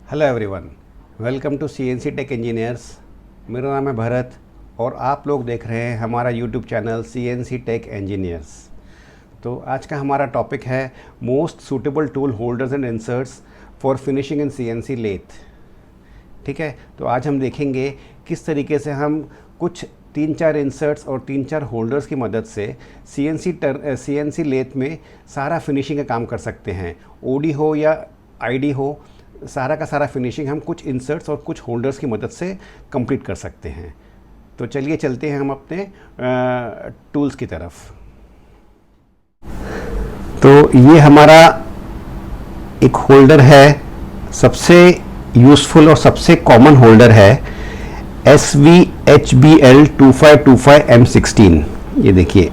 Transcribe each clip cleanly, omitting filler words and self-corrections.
Hello everyone, welcome to CNC tech engineers. मेरा नाम है भरत और आप लोग देख रहे हैं हमारा YouTube channel CNC tech engineers. तो आज का हमारा टॉपिक है most suitable tool holders and inserts for finishing in CNC lathe. ठीक है, तो आज हम देखेंगे किस तरीके से हम कुछ 3-4 इंसर्ट्स और 3-4 होल्डर्स की मदद से सीएनसी लेथ में सारा फिनिशिंग का काम कर सकते हैं। ओडी हो या आईडी हो, सारा का सारा फिनिशिंग हम कुछ इंसर्ट्स और कुछ होल्डर्स की मदद से कंप्लीट कर सकते हैं। तो चलिए चलते हैं हम अपने टूल्स की तरफ। तो ये हमारा एक होल्डर है, सबसे यूज़फुल और सबसे कॉमन होल्डर है SVHBL 2525 M16। ये देखिए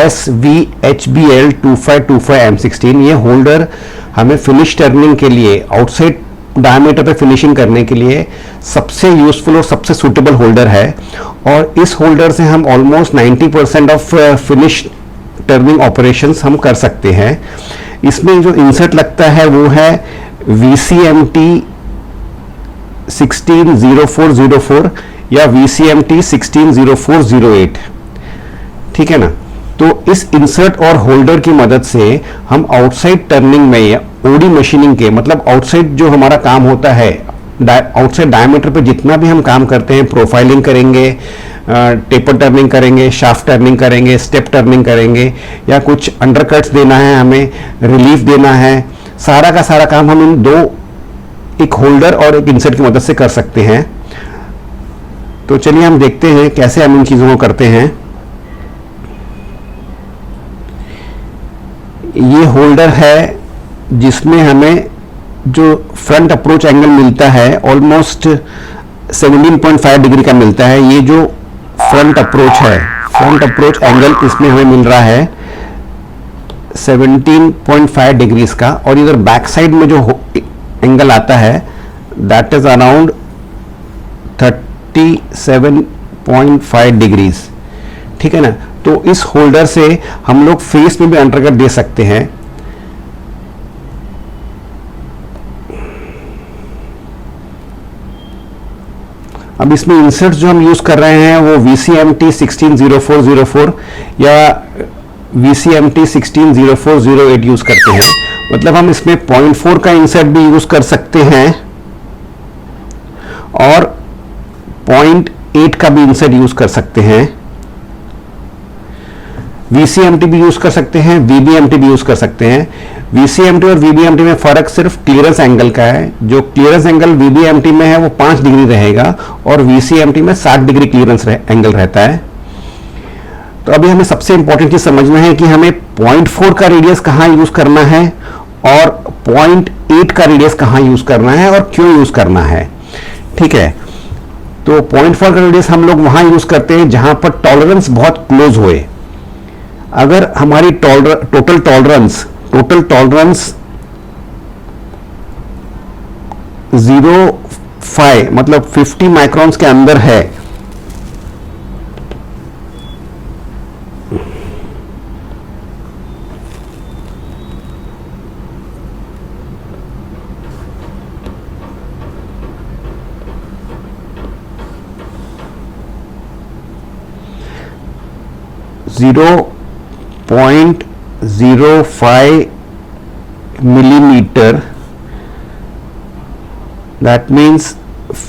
SVHBL 2525 M16। ये होल्डर हमें फिनिश टर्निंग के लिए, आउटसाइड डायमीटर पे फिनिशिंग करने के लिए सबसे यूज़फुल और सबसे सूटेबल होल्डर है। और इस होल्डर से हम almost 90% of finish turning operations हम कर सकते हैं। इसमें जो इंसर्ट लगता है वो है VCMT 160404 या VCMT 160408। ठीक है ना। तो इस इंसर्ट और होल्डर की मदद से हम आउटसाइड टर्निंग में या ओडी मशीनिंग के, मतलब आउटसाइड जो हमारा काम होता है, आउटसाइड डायमीटर पे जितना भी हम काम करते हैं, प्रोफाइलिंग करेंगे, टेपर टर्निंग करेंगे, शाफ्ट टर्निंग करेंगे, स्टेप टर्निंग करेंगे, या कुछ अंडरकट्स देना है, हमें रिलीफ देना है, सारा का सारा काम हम इन एक होल्डर और एक इंसर्ट की मदद से कर सकते हैं। तो चलिए हम देखते हैं कैसे हम इन चीज़ों को करते हैं। ये होल्डर है जिसमें हमें जो फ्रंट अप्रोच एंगल मिलता है ऑलमोस्ट 17.5 डिग्री का मिलता है। ये जो फ्रंट अप्रोच है, फ्रंट अप्रोच एंगल इसमें हमें मिल रहा है 17.5 डिग्रीज का। और इधर बैक साइड में जो एंगल आता है दैट इज अराउंड 37.5 डिग्रीज। ठीक है ना। तो इस होल्डर से हम लोग फेस में भी अंडरकट दे सकते हैं। अब इसमें इंसर्ट्स जो हम यूज कर रहे हैं वो VCMT 160404 या VCMT 160408 यूज करते हैं। मतलब हम इसमें 0.4 का इंसर्ट भी यूज कर सकते हैं और 0.8 का भी इंसर्ट यूज कर सकते हैं। VCMT भी यूज कर सकते हैं, VBMT भी यूज कर सकते हैं। VCMT और VBMT में फर्क सिर्फ क्लियरेंस एंगल का है। जो क्लियरेंस एंगल VBMT में है वो 5 डिग्री रहेगा और VCMT में 60 डिग्री क्लियरेंस एंगल रहता है। तो अभी हमें सबसे इंपॉर्टेंट चीज समझना है कि हमें 0.4 का रेडियस कहाँ यूज करना है और 0.8 का रेडियस कहाँ यूज करना है और क्यों यूज करना है। ठीक है। तो 0.4 का रेडियस हम लोग वहां यूज करते हैं जहां पर टॉलरेंस बहुत क्लोज होए। अगर हमारी टोटल टॉलरेंस 0.5 मतलब 50 माइक्रोन्स के अंदर है, .05 मिलीमीटर, दैट मीन्स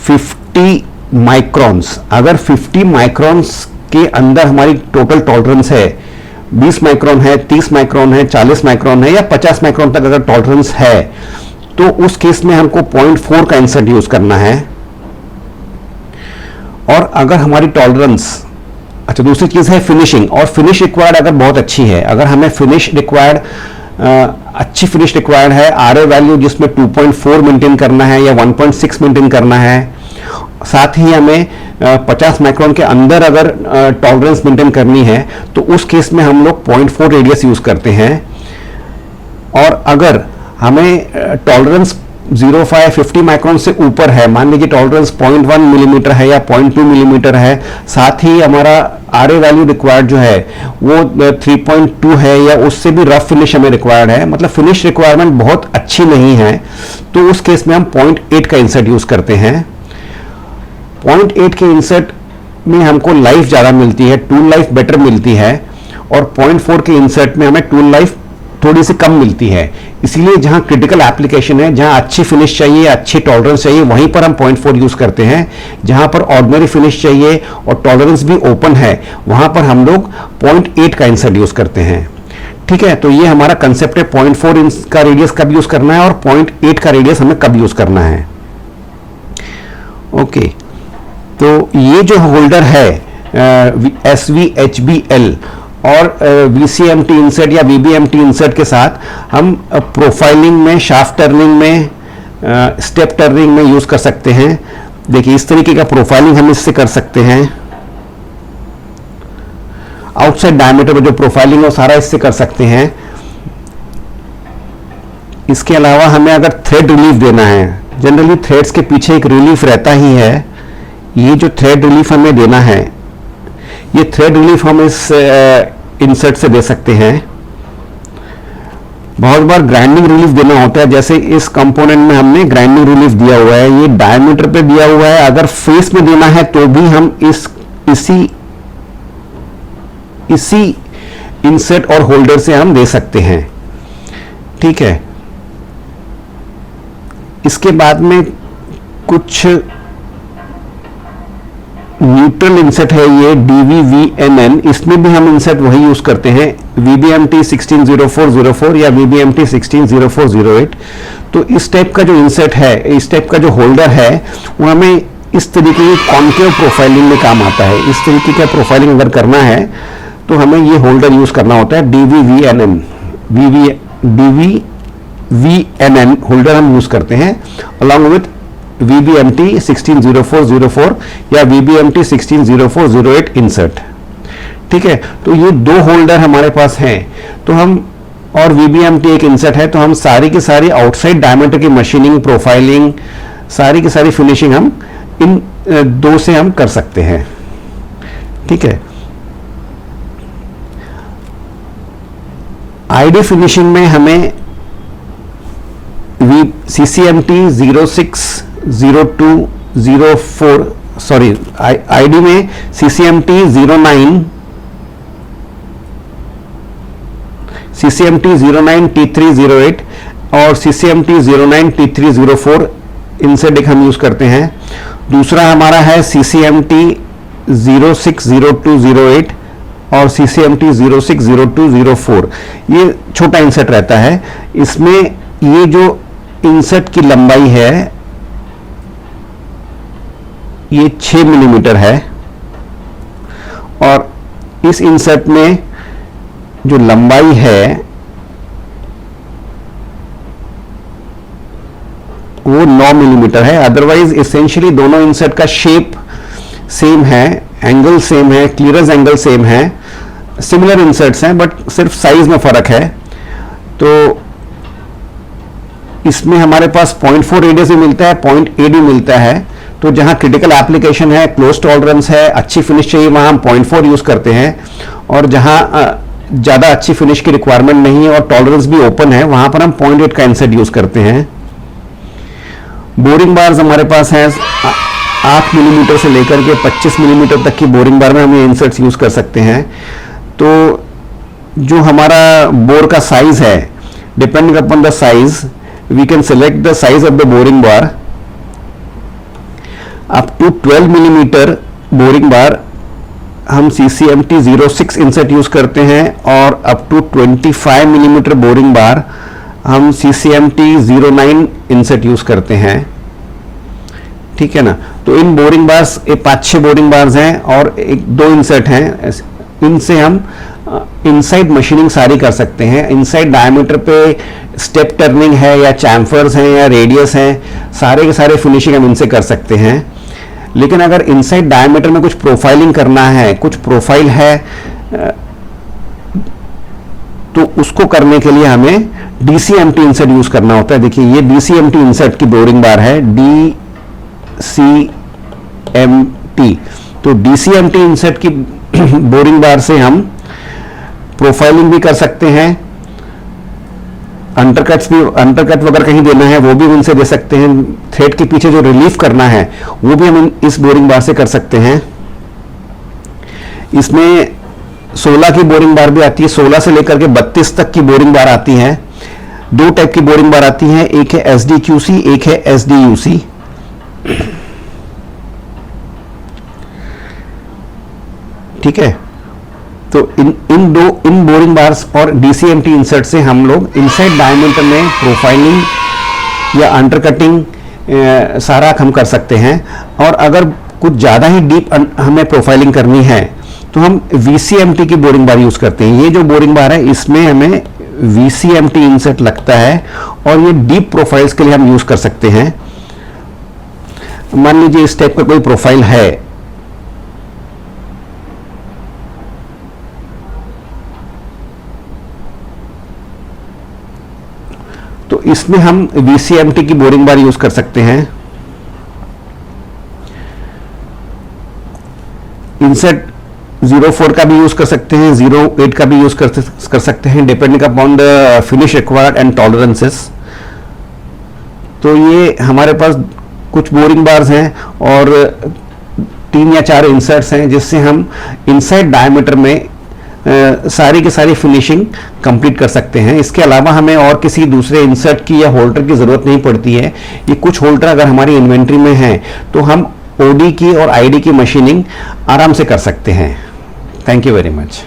50 माइक्रॉन्स। अगर 50 माइक्रॉन्स के अंदर हमारी टोटल टॉलरेंस है, 20 माइक्रॉन है, 30 माइक्रॉन है, 40 माइक्रॉन है या 50 माइक्रॉन तक अगर टॉलरेंस है, तो उस केस में हमको 0.4 का इंसर्ट यूज करना है। और अगर हमारी टॉलरेंस, अच्छा दूसरी चीज है फिनिशिंग, और फिनिश रिक्वायर्ड अगर बहुत अच्छी है, अगर हमें फिनिश रिक्वायर्ड अच्छी फिनिश रिक्वायर्ड है, RA वैल्यू जिसमें 2.4 मेंटेन करना है या 1.6 मेंटेन करना है, साथ ही हमें 50 माइक्रोन के अंदर अगर टॉलरेंस मेंटेन करनी है, तो उस केस में हम लोग 0.4 रेडियस यूज करते हैं। और अगर हमें टॉलरेंस 0.05 50 माइक्रोन से ऊपर है, मान लीजिए टॉलरेंस 0.1 मिलीमीटर है या 0.2 मिलीमीटर है, साथ ही हमारा आर ए वैल्यू रिक्वायर्ड जो है वो 3.2 है या उससे भी रफ फिनिश हमें रिक्वायर्ड है, मतलब फिनिश रिक्वायरमेंट बहुत अच्छी नहीं है, तो उस केस में हम 0.8 का इंसर्ट यूज करते हैं। 0.8 के इंसर्ट में हमको लाइफ ज़्यादा मिलती है, टूल लाइफ बेटर मिलती है, और 0.4 के इंसर्ट में हमें टूल लाइफ थोड़ी सी कम मिलती है। इसीलिए जहां क्रिटिकल एप्लीकेशन है, जहां अच्छी फिनिश चाहिए, अच्छी टॉलरेंस चाहिए, वहीं पर हम 0.4 यूज करते हैं। जहां पर ऑर्डिनरी फिनिश चाहिए और टॉलरेंस भी ओपन है, वहां पर हम लोग 0.8 का इंसर्ट यूज करते हैं। ठीक है, तो ये हमारा कंसेप्ट है 0.4 इंच का रेडियस कब यूज करना है और 0.8 का रेडियस हमें कब यूज करना है। ओके, तो ये जो होल्डर है SVHBL और VCMT इंसर्ट या VBMT इंसर्ट के साथ हम प्रोफाइलिंग में, शाफ्ट टर्निंग में, स्टेप टर्निंग में यूज कर सकते हैं। देखिए इस तरीके का प्रोफाइलिंग हम इससे कर सकते हैं। आउटसाइड डायमीटर में जो प्रोफाइलिंग है सारा इससे कर सकते हैं। इसके अलावा हमें अगर थ्रेड रिलीफ देना है, जनरली थ्रेड्स के पीछे एक रिलीफ रहता ही है, ये जो थ्रेड रिलीफ हमें देना है, ये थ्रेड रिलीफ हम इस इंसर्ट से दे सकते हैं। बहुत बार ग्राइंडिंग रिलीफ देना होता है, जैसे इस कंपोनेंट में हमने ग्राइंडिंग रिलीफ दिया हुआ है, ये डायमीटर पे दिया हुआ है। अगर फेस में देना है तो भी हम इसी इंसर्ट और होल्डर से हम दे सकते हैं। ठीक है, इसके बाद में कुछ न्यूट्रल इंसर्ट है, ये DVVNN, इसमें भी हम इंसर्ट वही यूज करते हैं, VBMT 160404 या VBMT 160408। तो इस टाइप का जो इंसर्ट है, इस टाइप का जो होल्डर है, वो हमें इस तरीके की कॉन्केव प्रोफाइलिंग में काम आता है। इस तरीके का प्रोफाइलिंग अगर करना है तो हमें ये होल्डर यूज करना होता है। DVVNN होल्डर हम यूज करते हैं अलॉन्ग विथ VBMT 160404 या VBMT 160408 इंसर्ट। ठीक है, तो ये दो होल्डर हमारे पास हैं, तो हम, और VBMT एक इंसर्ट है, तो हम सारी की सारी आउटसाइड डायमीटर की मशीनिंग, प्रोफाइलिंग, सारी की सारी फिनिशिंग हम इन दो से हम कर सकते हैं। ठीक है, आईडी फिनिशिंग में हमें CCMT 060204 सॉरी आईडी में CCMT 09 T308 और CCMT 09 T304 इनसे डेक हम यूज करते हैं। दूसरा हमारा है CCMT 060208 और CCMT 060204। ये छोटा इंसर्ट रहता है। इसमें ये जो इंसर्ट की लंबाई है ये 6 मिलीमीटर है, और इस इंसर्ट में जो लंबाई है वो 9 मिलीमीटर है। अदरवाइज एसेंशियली दोनों इंसर्ट का शेप सेम है, एंगल सेम है, क्लियरेंस एंगल सेम है, सिमिलर इंसर्ट्स हैं, बट सिर्फ साइज में फर्क है। तो इसमें हमारे पास 0.4 रेडियस भी मिलता है, 0.8 भी मिलता है। तो जहां क्रिटिकल एप्लीकेशन है, क्लोज टॉलरेंस है, अच्छी फिनिश चाहिए, वहां हम 0.4 यूज करते हैं, और जहां ज्यादा अच्छी फिनिश की रिक्वायरमेंट नहीं है और टॉलरेंस भी ओपन है, वहां पर हम 0.8 का इंसर्ट यूज करते हैं। बोरिंग बार्स हमारे पास है 8 मिलीमीटर से लेकर के 25 मिलीमीटर तक की बोरिंग बार में हम ये इंसर्ट्स यूज कर सकते हैं। तो जो हमारा बोर का साइज है, depending upon the size we can select the size of the boring bar up to 12 millimetre boring bar हम CCMT 06 इंसर्ट यूज करते हैं, और up to 25 millimetre boring bar हम CCMT 09 इंसर्ट यूज करते हैं। ठीक है ना, तो इन बोरिंग बार्स 5-6 बोरिंग बार्स हैं और 1-2 इंसर्ट हैं। इनसे हम इनसाइड मशीनिंग सारी कर सकते हैं। इनसाइड डायमीटर पे स्टेप टर्निंग है या चैम्फर्स हैं या रेडियस हैं, सारे के सारे फिनिशिंग हम इनसे कर सकते हैं। लेकिन अगर इनसाइड डायमीटर में कुछ प्रोफाइलिंग करना है, कुछ प्रोफाइल है, तो उसको करने के लिए हमें DCMT इंसर्ट यूज करना होता है। देखिए ये DCMT इंसर्ट की बोरिंग बार है, DCMT। तो DCMT इंसर्ट की बोरिंग बार से हम प्रोफाइलिंग भी कर सकते हैं, अंडरकट वगैरह कहीं देना है वो भी उनसे दे सकते हैं, थ्रेड के पीछे जो रिलीफ करना है वो भी हम इस बोरिंग बार से कर सकते हैं। इसमें 16 की बोरिंग बार भी आती है, 16 से लेकर के 32 तक की बोरिंग बार आती है। दो टाइप की बोरिंग बार आती है, एक है SDQC, एक है SDUC। ठीक है, तो इन बोरिंग बार्स और DCMT इंसर्ट से हम लोग इनसाइड डायमीटर में प्रोफाइलिंग या अंडरकटिंग सारा हम कर सकते हैं। और अगर कुछ ज़्यादा ही डीप हमें प्रोफाइलिंग करनी है तो हम VCMT की बोरिंग बार यूज़ करते हैं। ये जो बोरिंग बार है इसमें हमें VCMT इंसर्ट लगता है और ये डीप प्रोफाइल्स के लिए हम यूज़ कर सकते हैं। मान लीजिए इस टाइप का कोई प्रोफाइल है, तो इसमें हम VCMT की बोरिंग बार यूज कर सकते हैं। इंसर्ट 04 का भी यूज कर सकते हैं, 08 का भी यूज कर सकते हैं, depending upon the finish required and tolerances. तो ये हमारे पास कुछ बोरिंग बार्स हैं और 3 या 4 इंसर्ट्स हैं जिससे हम इनसाइड डायमीटर में सारी की सारी फिनिशिंग कंप्लीट कर सकते हैं। इसके अलावा हमें और किसी दूसरे इंसर्ट की या होल्डर की ज़रूरत नहीं पड़ती है। ये कुछ होल्डर अगर हमारी इन्वेंट्री में हैं तो हम OD की और ID की मशीनिंग आराम से कर सकते हैं। Thank you very much.